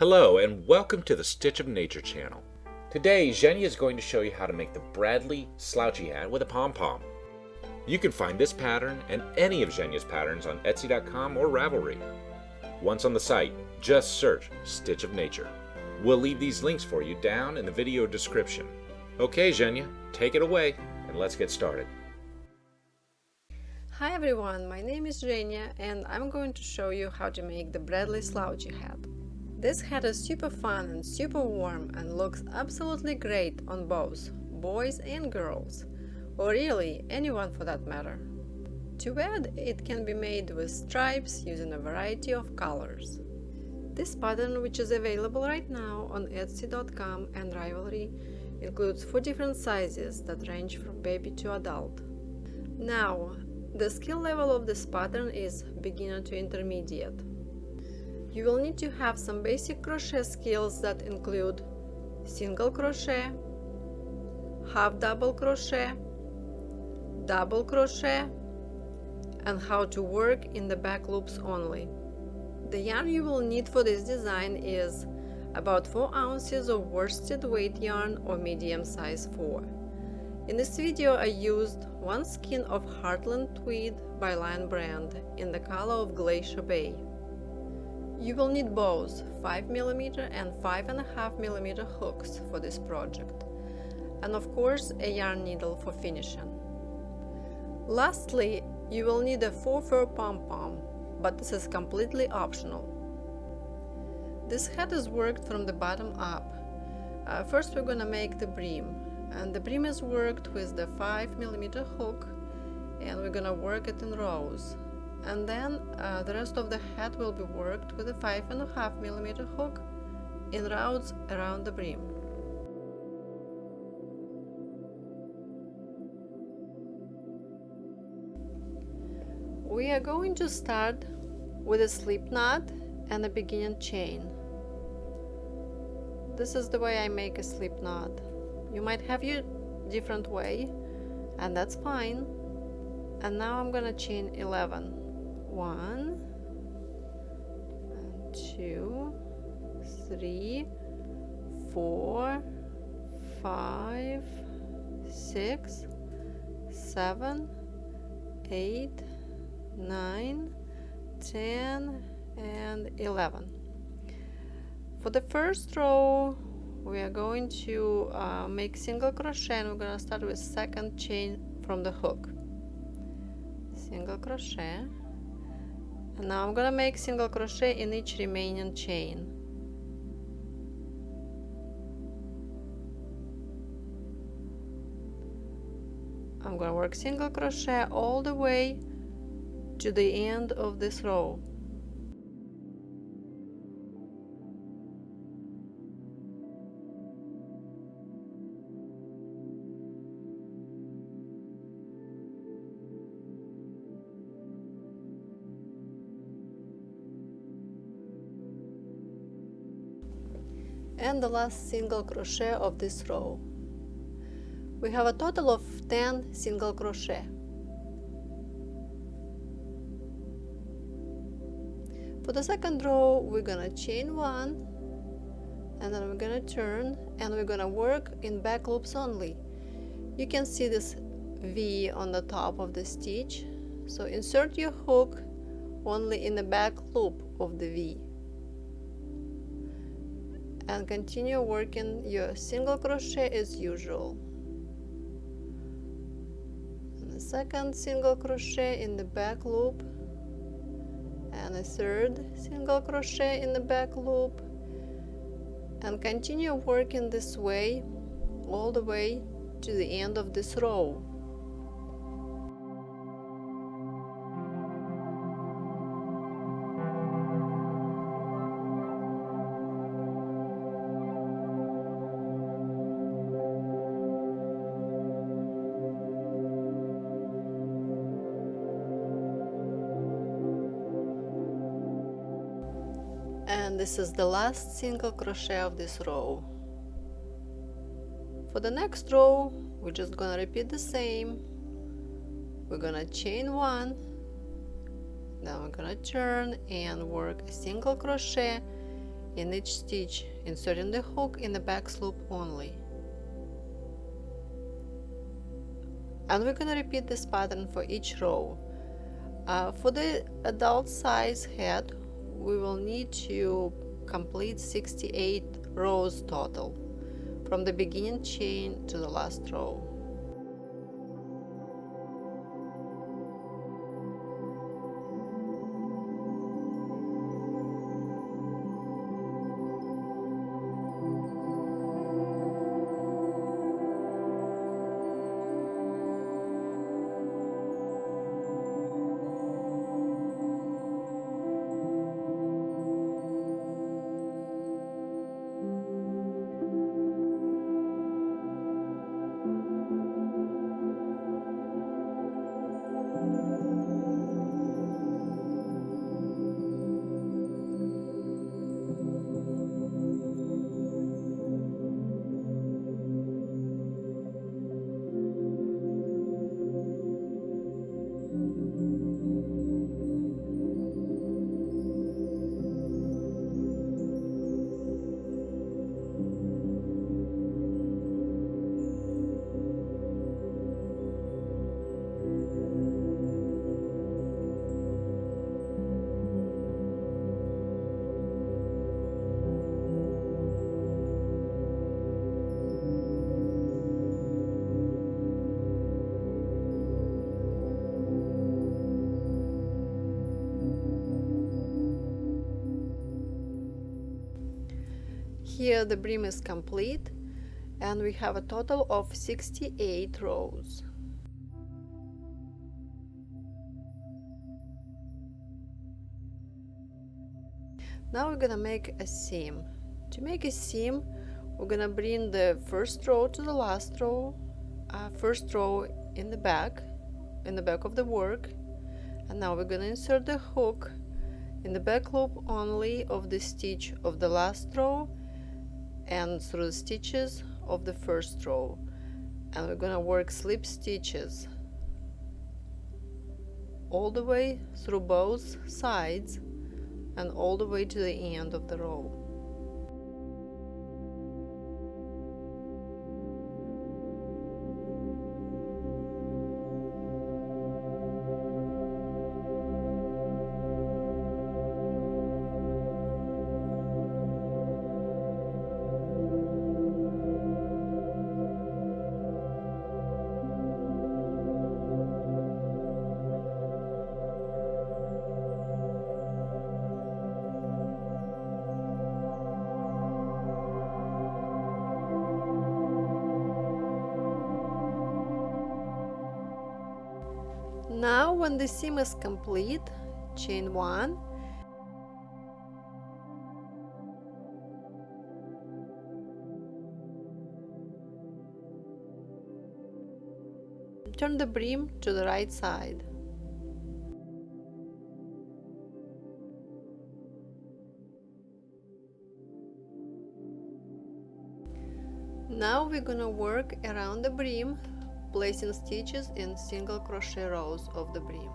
Hello and welcome to the Stitch of Nature channel. Today, Zhenya is going to show you how to make the Bradley Slouchy hat with a pom-pom. You can find this pattern and any of Zhenya's patterns on Etsy.com or Ravelry. Once on the site, just search Stitch of Nature. We'll leave these links for you down in the video description. Okay, Zhenya, take it away and let's get started. Hi everyone, my name is Zhenya and I'm going to show you how to make the Bradley Slouchy hat. This hat is super fun and super warm and looks absolutely great on both boys and girls, or really anyone for that matter. To add, it can be made with stripes using a variety of colors. This pattern, which is available right now on Etsy.com and Ravelry, includes 4 different sizes that range from baby to adult. Now, the skill level of this pattern is beginner to intermediate. You will need to have some basic crochet skills that include single crochet, half double crochet, double crochet, and how to work in the back loops only. The yarn you will need for this design is about 4 ounces of worsted weight yarn or medium size 4. In this video I used 1 skein of Heartland Tweed by Lion Brand in the color of Glacier Bay. You will need both 5mm and 5.5mm hooks for this project, and of course a yarn needle for finishing. Lastly, you will need a faux fur pom-pom, but this is completely optional. This hat is worked from the bottom up. First we're gonna make the brim, and the brim is worked with the 5mm hook, and we're gonna work it in rows. And then the rest of the hat will be worked with a 5.5mm hook in rounds around the brim. We are going to start with a slip knot and a beginning chain. This is the way I make a slip knot. You might have your different way, and that's fine. And now I'm gonna chain 11. 1 and 2, 3, 4, 5, 6, 7, 8, 9, 10, and 11. For the first row, we are going to make single crochet, and we're going to start with second chain from the hook. Single crochet. And now I'm gonna make single crochet in each remaining chain. I'm gonna work single crochet all the way to the end of this row. And the last single crochet of this row. We have a total of 10 single crochet. For the second row, we're gonna chain 1, and then we're gonna turn, and we're gonna work in back loops only. You can see this V on the top of the stitch, so insert your hook only in the back loop of the V. And continue working your single crochet as usual. And the second single crochet in the back loop, and a third single crochet in the back loop, and continue working this way all the way to the end of this row. And this is the last single crochet of this row. For the next row, we're just gonna repeat the same. We're gonna chain 1, then we're gonna turn and work a single crochet in each stitch, inserting the hook in the back loop only. And we're gonna repeat this pattern for each row. For the adult size hat, we will need to complete 68 rows total, from the beginning chain to the last row. Here the brim is complete and we have a total of 68 rows. Now we're gonna make a seam. To make a seam, we're gonna bring the first row to the last row, first row in the back of the work, and now we're gonna insert the hook in the back loop only of the stitch of the last row and through the stitches of the first row, and we're gonna work slip stitches all the way through both sides and all the way to the end of the row. Now when the seam is complete, chain 1, turn the brim to the right side. Now we're gonna work around the brim, placing stitches in single crochet rows of the brim.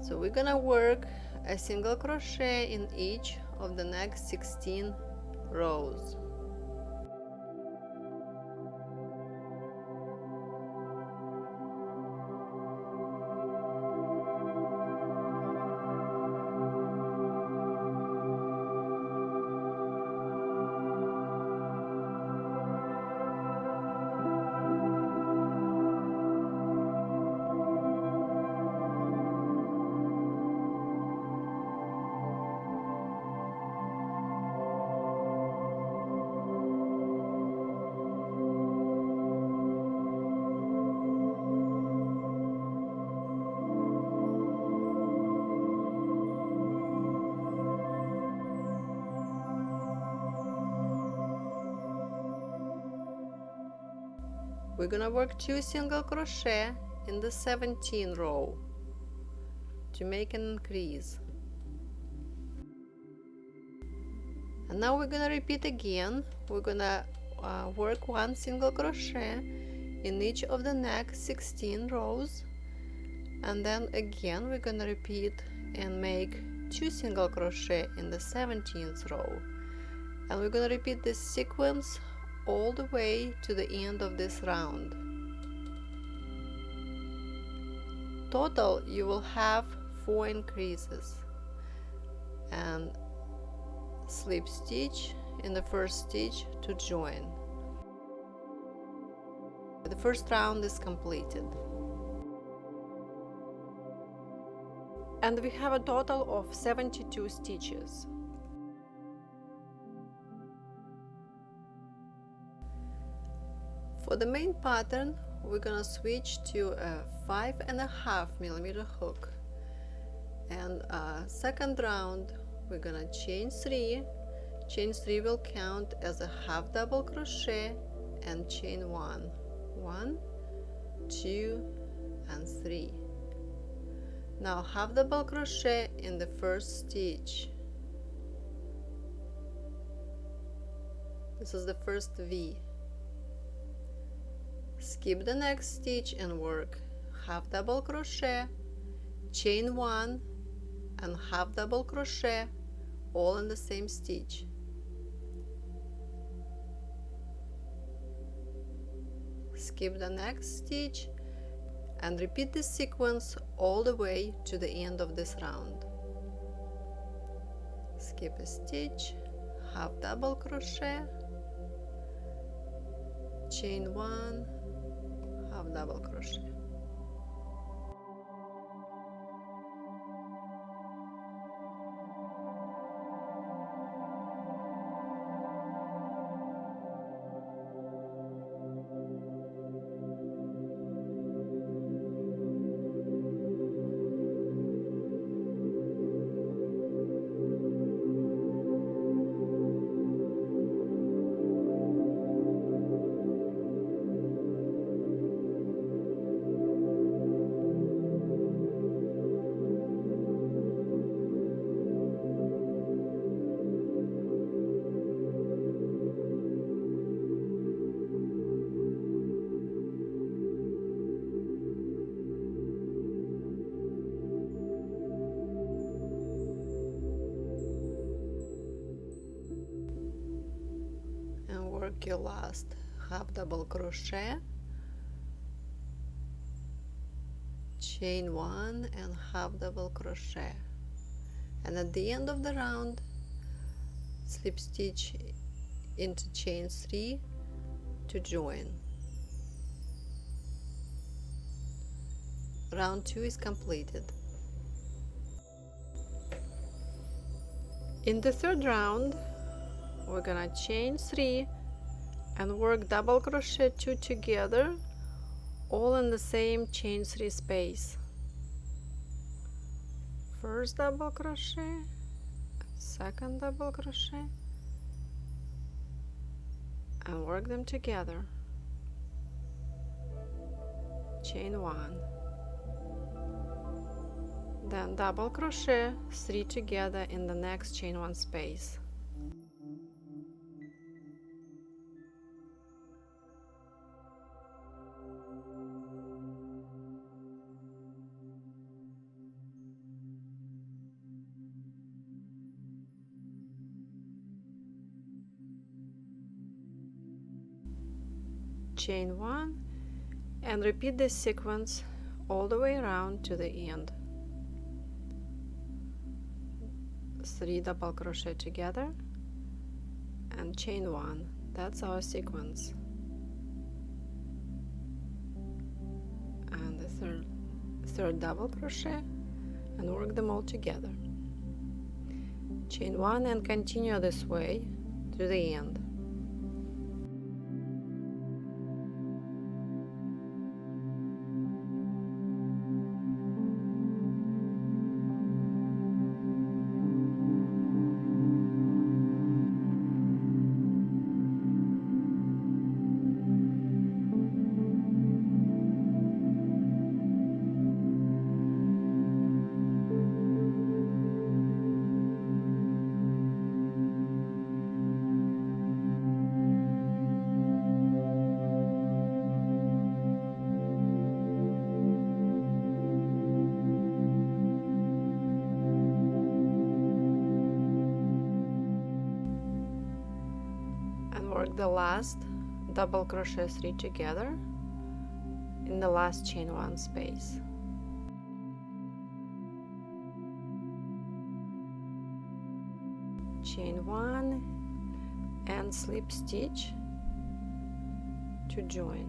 So we're gonna work a single crochet in each of the next 16 rows. We're gonna work 2 single crochet in the 17th row to make an increase. And now we're gonna repeat again. We're gonna work 1 single crochet in each of the next 16 rows, and then again we're gonna repeat and make 2 single crochet in the 17th row, and we're going to repeat this sequence all the way to the end of this round. Total you will have 4 increases, and slip stitch in the first stitch to join. The first round is completed, and we have a total of 72 stitches. For the main pattern, we're gonna switch to a 5.5mm hook, and second round we're gonna chain 3. Chain 3 will count as a half double crochet and chain 1. 1, 2, and 3. Now half double crochet in the first stitch. This is the first V. Skip the next stitch and work half double crochet, chain 1, and half double crochet, all in the same stitch. Skip the next stitch and repeat this sequence all the way to the end of this round. Skip a stitch, half double crochet, chain 1, half double crochet. Work your last half double crochet, chain 1 and half double crochet, and at the end of the round slip stitch into chain 3 to join. Round 2 is completed. In the third round we're gonna chain 3 and work double crochet 2 together, all in the same chain 3 space. First double crochet, second double crochet, and work them together. Chain 1, then double crochet 3 together in the next chain 1 space. Chain 1 and repeat this sequence all the way around to the end. 3 double crochet together and chain 1. That's our sequence. And the third double crochet and work them all together. Chain 1 and continue this way to the end. work the last double crochet 3 together in the last chain 1 space. Chain 1 and slip stitch to join.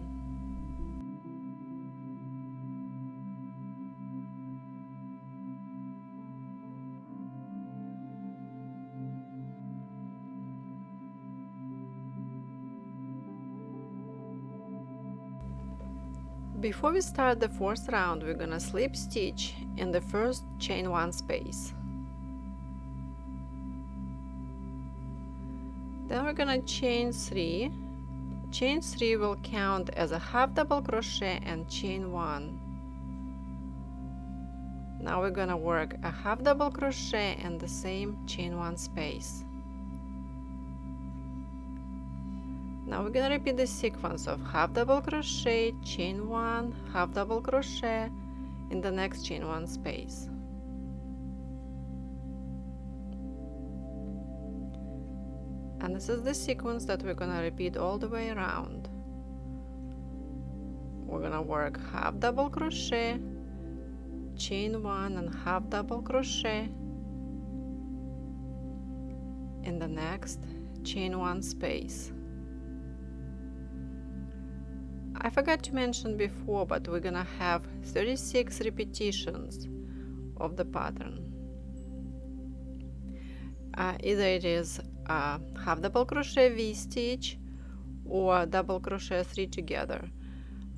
Before we start the 4th round, we're gonna slip stitch in the first chain 1 space. Then we're gonna chain 3. Chain 3 will count as a half double crochet and chain 1. Now we're gonna work a half double crochet in the same chain 1 space. Now we're gonna repeat the sequence of half double crochet, chain 1, half double crochet in the next chain 1 space. And this is the sequence that we're gonna repeat all the way around. We're gonna work half double crochet, chain 1 and half double crochet in the next chain 1 space. I forgot to mention before, but we're gonna have 36 repetitions of the pattern. Either it is half double crochet V-stitch or double crochet 3 together.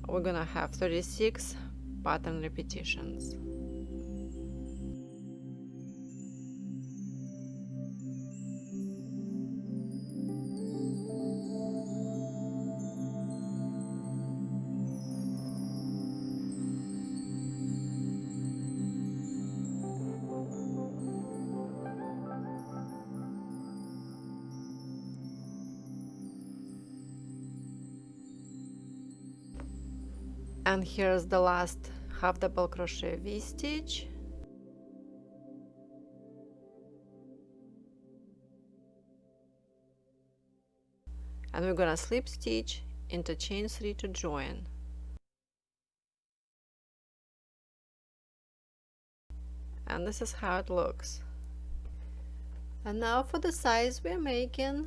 We're gonna have 36 pattern repetitions. And here's the last half double crochet V-stitch. And we're gonna slip stitch into chain 3 to join. And this is how it looks. And now for the size we're making,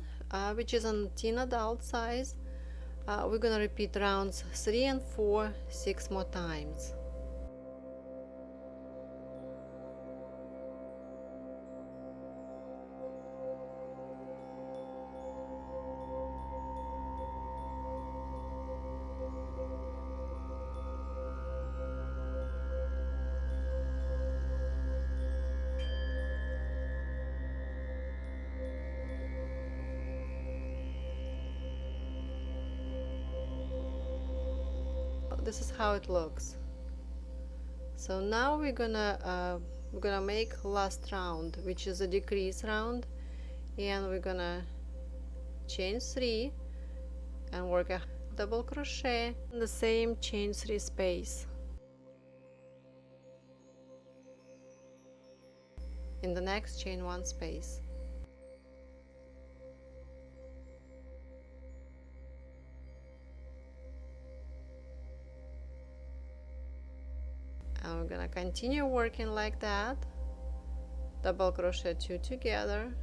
which is a teen adult size. We're gonna repeat rounds 3 and 4 6 more times. This is how it looks. So now we're gonna make last round, which is a decrease round, and we're gonna chain 3 and work a double crochet in the same chain 3 space. In the next chain 1 space. And we're gonna continue working like that, double crochet 2 together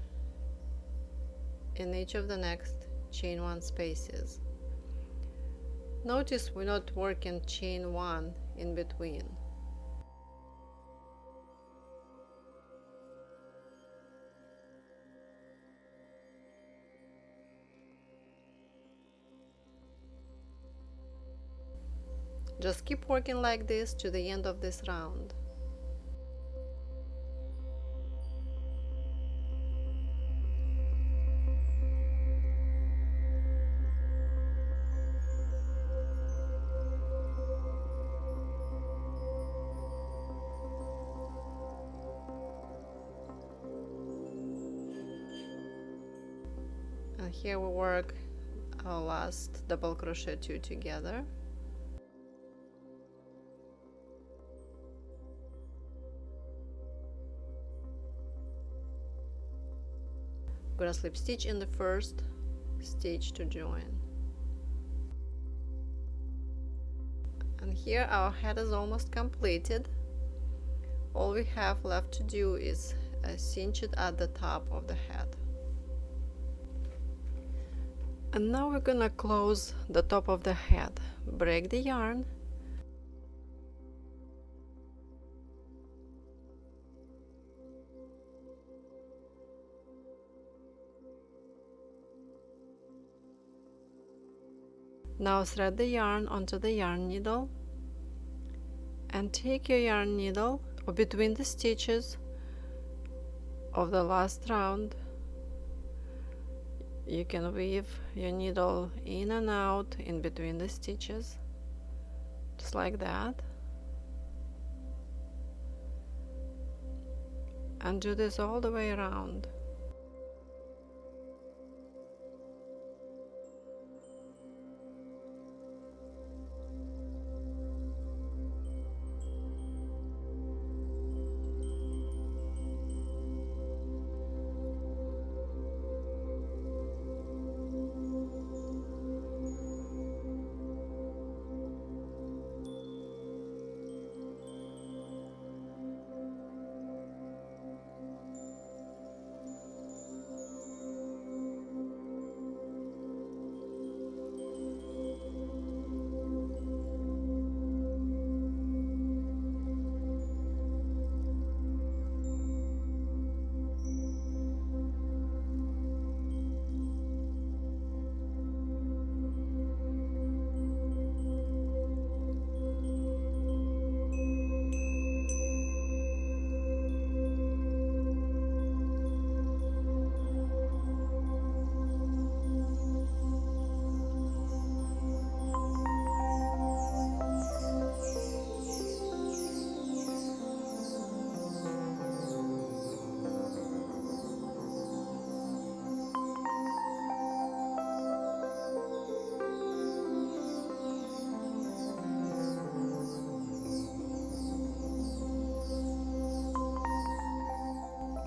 in each of the next chain 1 spaces. Notice we're not working chain 1 in between. Just keep working like this to the end of this round. And here we work our last double crochet 2 together. Gonna slip stitch in the first stitch to join. And here our head is almost completed. All we have left to do is cinch it at the top of the head. And now we're gonna close the top of the head. Break the yarn. Now thread the yarn onto the yarn needle and take your yarn needle between the stitches of the last round. You can weave your needle in and out in between the stitches, just like that. And do this all the way around.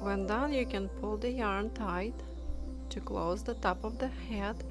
When done, you can pull the yarn tight to close the top of the head.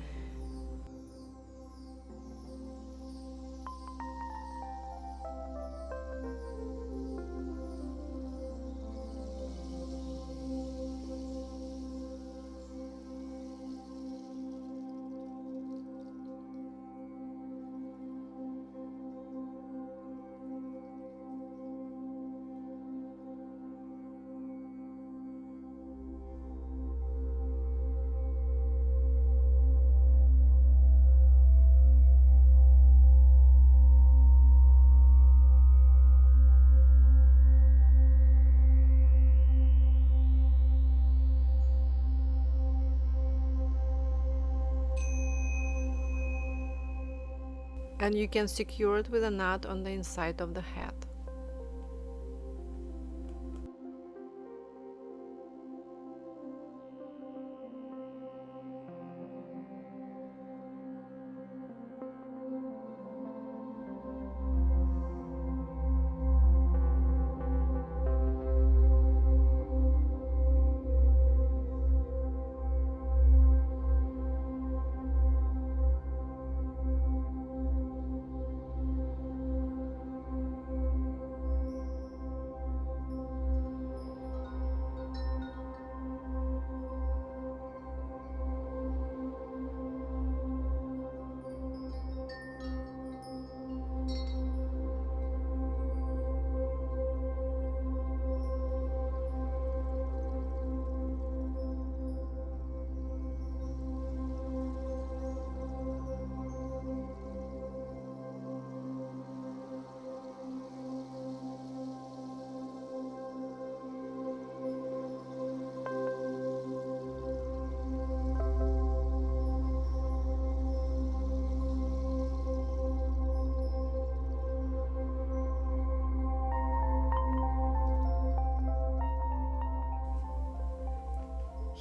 And you can secure it with a knot on the inside of the hat.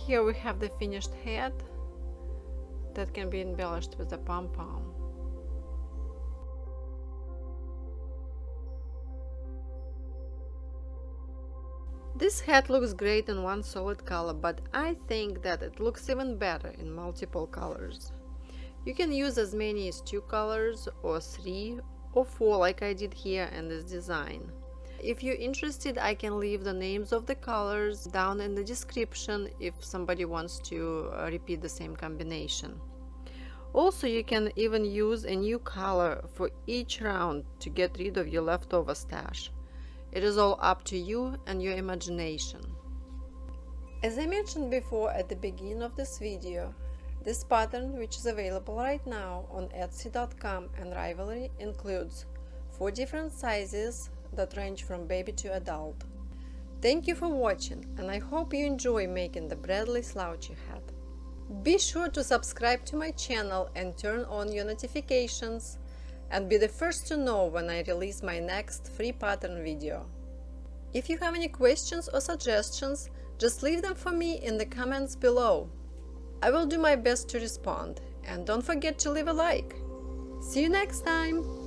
Here we have the finished head that can be embellished with a pom-pom. This hat looks great in one solid color, but I think that it looks even better in multiple colors. You can use as many as 2 colors, or 3, or 4 like I did here in this design. If you're interested, I can leave the names of the colors down in the description if somebody wants to repeat the same combination. Also, you can even use a new color for each round to get rid of your leftover stash. It is all up to you and your imagination. As I mentioned before at the beginning of this video, this pattern, which is available right now on Etsy.com and Ravelry, includes 4 different sizes that range from baby to adult. Thank you for watching, and I hope you enjoy making the Bradley Slouchy hat. Be sure to subscribe to my channel and turn on your notifications, and be the first to know when I release my next free pattern video. If you have any questions or suggestions, just leave them for me in the comments below. I will do my best to respond, and don't forget to leave a like. See you next time!